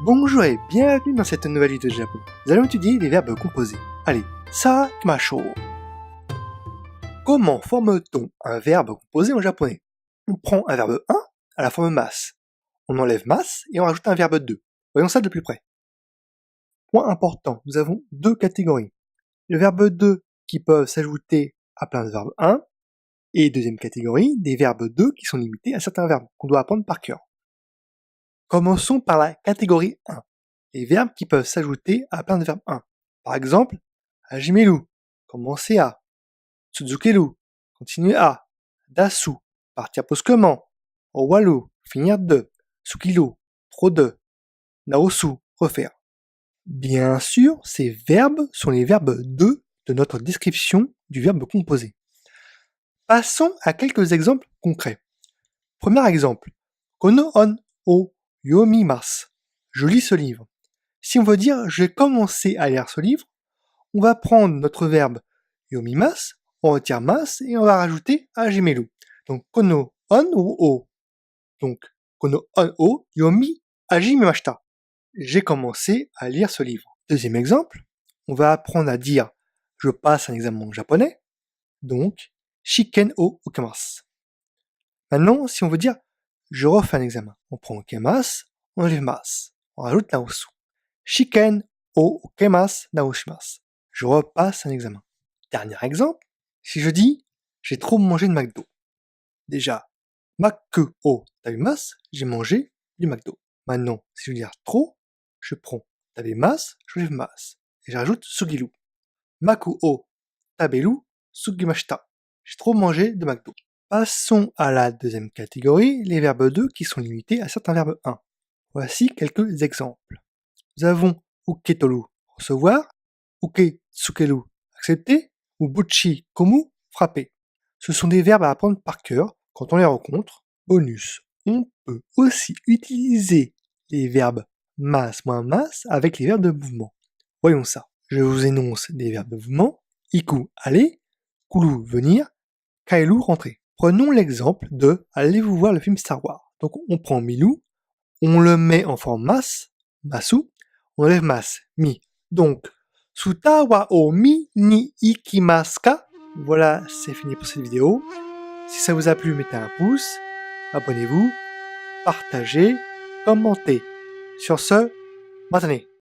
Bonjour et bienvenue dans cette nouvelle vidéo de Japon. Nous allons étudier les verbes composés. Allez, sakimasho. Comment forme-t-on un verbe composé en japonais? On prend un verbe 1 à la forme mas. On enlève mas et on rajoute un verbe 2. Voyons ça de plus près. Point important, nous avons deux catégories. Le verbe 2 qui peuvent s'ajouter à plein de verbes 1 et deuxième catégorie, des verbes 2 qui sont limités à certains verbes qu'on doit apprendre par cœur. Commençons par la catégorie 1, les verbes qui peuvent s'ajouter à plein de verbes 1. Par exemple, hajimeru, commencer à, tsuzukeru, continuer à, dasu, partir brusquement, owaru, finir de, sukiru, trop de, naosu, refaire. Bien sûr, ces verbes sont les verbes 2 de notre description du verbe composé. Passons à quelques exemples concrets. Premier exemple, kono on o yomimasu. Je lis ce livre. Si on veut dire je vais commencer à lire ce livre, on va prendre notre verbe yomimasu, on retire mas et on va rajouter hajimeru. Donc kono on ou o. Donc kono on o yomi hajimemashita. J'ai commencé à lire ce livre. Deuxième exemple, on va apprendre à dire je passe un examen en japonais. Donc shiken o ukemasu. Maintenant, si on veut dire je refais un examen, on prend ukemasu, on enlève mas, on rajoute naosu. Shiken o ukemasu naoshimasu. Je repasse un examen. Dernier exemple, si je dis j'ai trop mangé de McDo. Déjà, maku o tabimasu, j'ai mangé du McDo. Maintenant, si je veux dire trop, je prends tabimasu, j'enlève mas, et j'ajoute sugiru. Maku o taberu sugimashita. J'ai trop mangé de McDo. Passons à la deuxième catégorie, les verbes 2 qui sont limités à certains verbes 1. Voici quelques exemples. Nous avons uketoru, recevoir, uketsukeru, accepter, ou buchi komu, frapper. Ce sont des verbes à apprendre par cœur quand on les rencontre. Bonus, on peut aussi utiliser les verbes mas moins mas avec les verbes de mouvement. Voyons ça. Je vous énonce des verbes de mouvement. Iku, aller, kuru, venir, kaeru, rentrer. Prenons l'exemple de allez-vous voir le film Star Wars. Donc on prend Milou, on le met en forme mas, masu, on enlève mas, mi. Donc, suta wa o mi ni ikimasu ka? Voilà, c'est fini pour cette vidéo. Si ça vous a plu, mettez un pouce, abonnez-vous, partagez, commentez. Sur ce, matane.